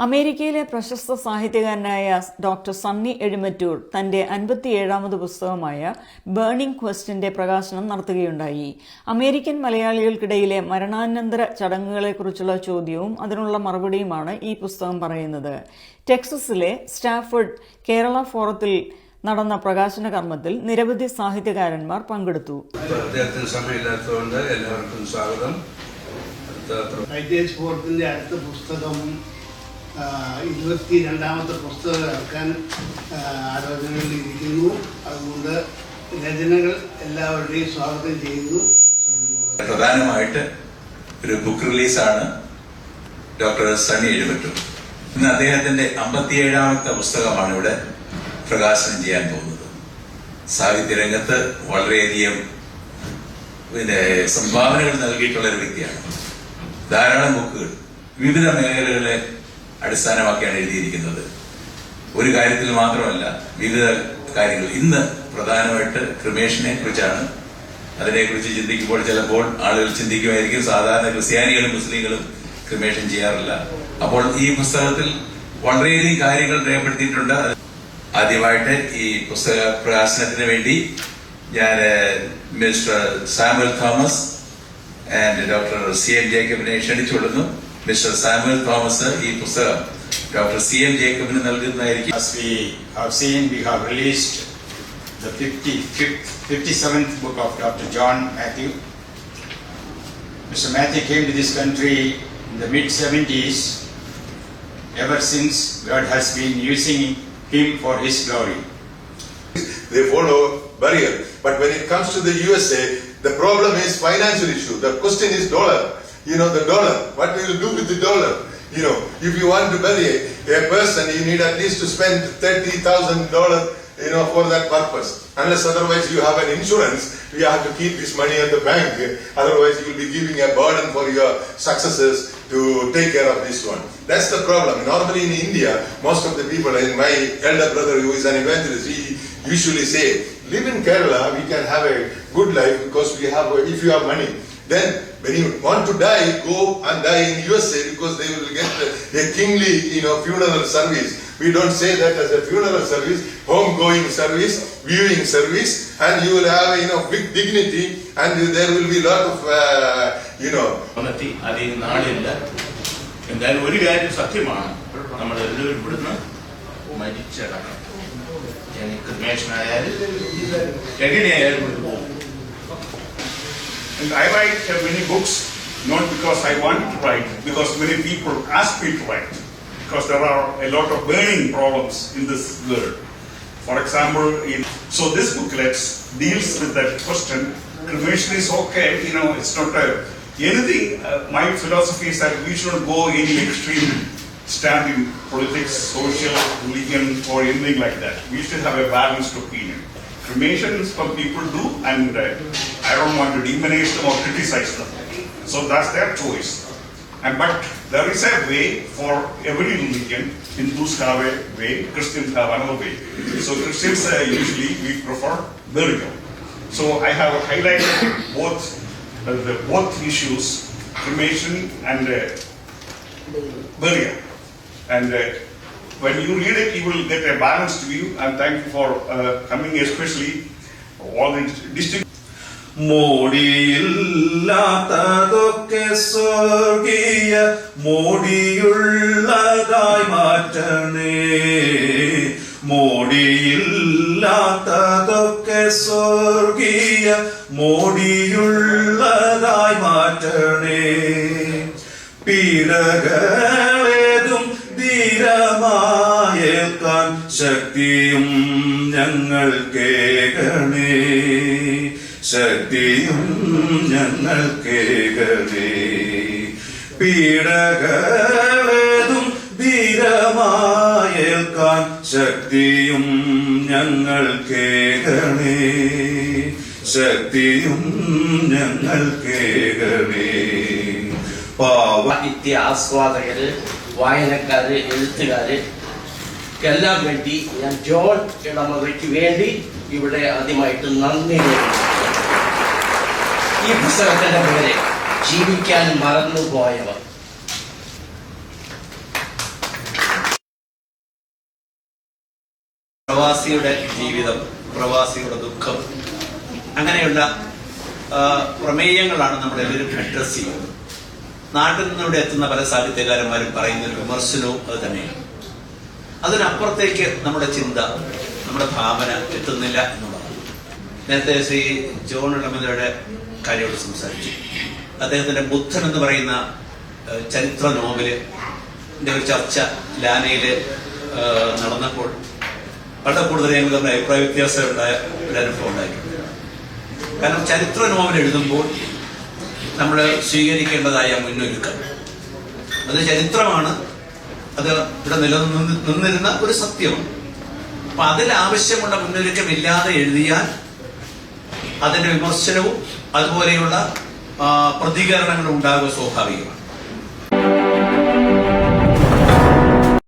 അമേരിക്കയിലെ പ്രശസ്ത സാഹിത്യകാരനായ ഡോക്ടർ സണ്ണി എഴുമറ്റൂർ തന്റെ 57ാമത് പുസ്തകമായ ബേണിംഗ് ക്വസ്റ്റിന്റെ പ്രകാശനം നടത്തുകയുണ്ടായി. അമേരിക്കൻ മലയാളികൾക്കിടയിലെ മരണാനന്തര ചടങ്ങുകളെക്കുറിച്ചുള്ള ചോദ്യവും അതിനുള്ള മറുപടിയുമാണ് ഈ പുസ്തകം പറയുന്നത്. ടെക്സസിലെ സ്റ്റാഫോർഡ് കേരള ഫോറത്തിൽ നടന്ന പ്രകാശന കർമ്മത്തിൽ നിരവധി സാഹിത്യകാരന്മാർ പങ്കെടുത്തു. എല്ലാവർക്കും സ്വാഗതം. അടുത്ത പുസ്തകം 22ാമത്തെ പുസ്തകം ഇറക്കാൻ ആലോചനകളിൽ ഇരിക്കുന്നു. അതുകൊണ്ട് രചനകൾ എല്ലാവരുടെയും സ്വാഗതം ചെയ്യുന്നു. പ്രധാനമായിട്ട് ഒരു ബുക്ക് റിലീസാണ് ഡോക്ടർ സണ്ണി എഴുമറ്റൂർ. ഇന്ന് അദ്ദേഹത്തിന്റെ 57ാമത്തെ പുസ്തകമാണ് ഇവിടെ പ്രകാശനം ചെയ്യാൻ പോകുന്നത്. സാഹിത്യരംഗത്ത് വളരെയധികം സംഭാവനകൾ നൽകിയിട്ടുള്ള ഒരു വ്യക്തിയാണ്. ധാരാളം ബുക്കുകൾ വിവിധ മേഖലകളെ അടിസ്ഥാനമാക്കിയാണ് എഴുതിയിരിക്കുന്നത്. ഒരു കാര്യത്തിൽ മാത്രമല്ല, വിവിധ കാര്യങ്ങൾ. ഇന്ന് പ്രധാനമായിട്ട് ക്രിമേഷനെ കുറിച്ചാണ്. അതിനെക്കുറിച്ച് ചിന്തിക്കുമ്പോൾ ചിലപ്പോൾ ആളുകൾ ചിന്തിക്കുമായിരിക്കും സാധാരണ ക്രിസ്ത്യാനികളും മുസ്ലിങ്ങളും ക്രിമേഷൻ ചെയ്യാറില്ല. അപ്പോൾ ഈ പുസ്തകത്തിൽ വളരെയധികം കാര്യങ്ങൾ രേഖപ്പെടുത്തിയിട്ടുണ്ട്. ആദ്യമായിട്ട് ഈ പുസ്തക പ്രകാശനത്തിന് വേണ്ടി ഞാൻ mister Samuel Thomas and doctor CM ജേക്കബിനെ ക്ഷണിച്ചുകൊള്ളുന്നു. മിസ്റ്റർ സാമുവൽ തോമസ് ഈ പുസ്തകം ഡോക്ടർ CM ജേക്കബിന് നൽകുന്നതായിരിക്കും. As we have seen, we have released the 57th book of Dr. John Matthew. Mr. Matthew came to this country in the mid-70s. Ever since, God has been using him for his glory. They follow burial. But when it comes to the USA, the problem is financial issue. The question is dollar. The dollar. What will you do with the dollar? If you want to bury a person, you need at least to spend $30,000, for that purpose. Unless otherwise you have an insurance, you have to keep this money at the bank. Otherwise you will be giving a burden for your successors to take care of this one. That's the problem. Normally in India, most of the people, and my elder brother who is an evangelist, he usually say, live in Kerala, we can have a good life because if you have money. Then when you want to die, go and die in USA because they will get a kingly, funeral service. We don't say that as a funeral service, home-going service, viewing service, and you will have, big dignity, and there will be a lot of, അതിൽ നാളില്ല. എന്തായാലും ഒരു കാര്യം സത്യമാണ്, നമ്മളെല്ലാവരും ഇവിടുന്ന് മരിച്ചടക്കണം. ക്രിമേഷനായാലും എങ്ങനെയായാലും ഇവിടെ പോകും. And I write many books not because I want to write, because many people ask me to write, because there are a lot of burning problems in this world. For example, so this booklet deals with that question. Cremation is okay, it's not anything. My philosophy is that we shouldn't go any extreme stand in politics, social, religion, or anything like that. We should have a balanced opinion. Cremation some people do, and I don't want to demonize them or criticize them. So that's their choice. But there is a way for every religion. Hindus have a way, Christians have another way. So Christians usually we prefer burial. So I have highlighted both issues, cremation and burial. And when you read it, you will get a balanced view. And thank you for coming, especially all the district. മോടിയില്ലാത്തതൊക്കെ സ്വർഗീയ മോടിയുള്ളതായി മാറ്റണേ. മോടിയില്ലാത്തതൊക്കെ സ്വർഗീയ മോടിയുള്ളതായി മാറ്റണേ. പീഡകളേതും ധീരമായേൽക്കാൻ ശക്തിയും ഞങ്ങൾക്കേകണേ. ശക്തിയും ഞങ്ങൾക്കേകണേ. പീഡകളേതും ധീരമായേൽക്കാൻ ശക്തിയും ഞങ്ങൾക്കേകണേ. ശക്തിയും ഞങ്ങൾക്കേകണേ. സാഹിത്യ ആസ്വാദകര്, വായനക്കാര്, എഴുത്തുകാര് എല്ലാം വേണ്ടി ഞാൻ ജോൺ ഇളമറയ്ക്ക് വേണ്ടി ഇവിടെ ആദ്യമായിട്ട് നന്ദി പറയുന്നു. ഈ പുസ്തകത്തിന്റെ പേര് ജീവിക്കാൻ മറന്നുപോയവർ. പ്രവാസിയുടെ ജീവിതം, പ്രവാസിയുടെ ദുഃഖം, അങ്ങനെയുള്ള പ്രമേയങ്ങളാണ് നമ്മളെല്ലാവരും അഡ്രസ് ചെയ്യുന്നത്. നാട്ടിൽ നിന്നിവിടെ എത്തുന്ന പല സാഹിത്യകാരന്മാരും പറയുന്ന ഒരു വിമർശനവും അത് തന്നെയാണ്. അതിനപ്പുറത്തേക്ക് നമ്മുടെ ചിന്ത, നമ്മുടെ ഭാവന എത്തുന്നില്ല എന്നുള്ളതാണ്. നേരത്തെ ശ്രീ ജോൺ ഇളമതയുടെ കാര്യത്തോട് സംസാരിച്ചു. അദ്ദേഹത്തിന്റെ ബുദ്ധൻ എന്ന് പറയുന്ന ചരിത്ര നോവലിന്റെ ഒരു ചർച്ച ലാനയില് നടന്നപ്പോൾ വളരെ കൂടുതൽ ഞങ്ങൾ നമ്മുടെ അഭിപ്രായ വ്യത്യാസം ഉണ്ടായ ഒരു അനുഭവം ഉണ്ടായിട്ടുണ്ട്. കാരണം ചരിത്ര നോവൽ എഴുതുമ്പോൾ നമ്മൾ സ്വീകരിക്കേണ്ടതായ മുന്നൊരുക്കം, അത് ചരിത്രമാണ്, അത് ഇവിടെ നിലനിന്നിരുന്ന ഒരു സത്യമാണ്. അപ്പൊ അതിലാവശ്യമുള്ള മുന്നൊരുക്കം ഇല്ലാതെ എഴുതിയാൽ അതിന്റെ വിമർശനവും അതുപോലെയുള്ള പ്രതികരണങ്ങളും ഉണ്ടാകുക സ്വാഭാവികമാണ്.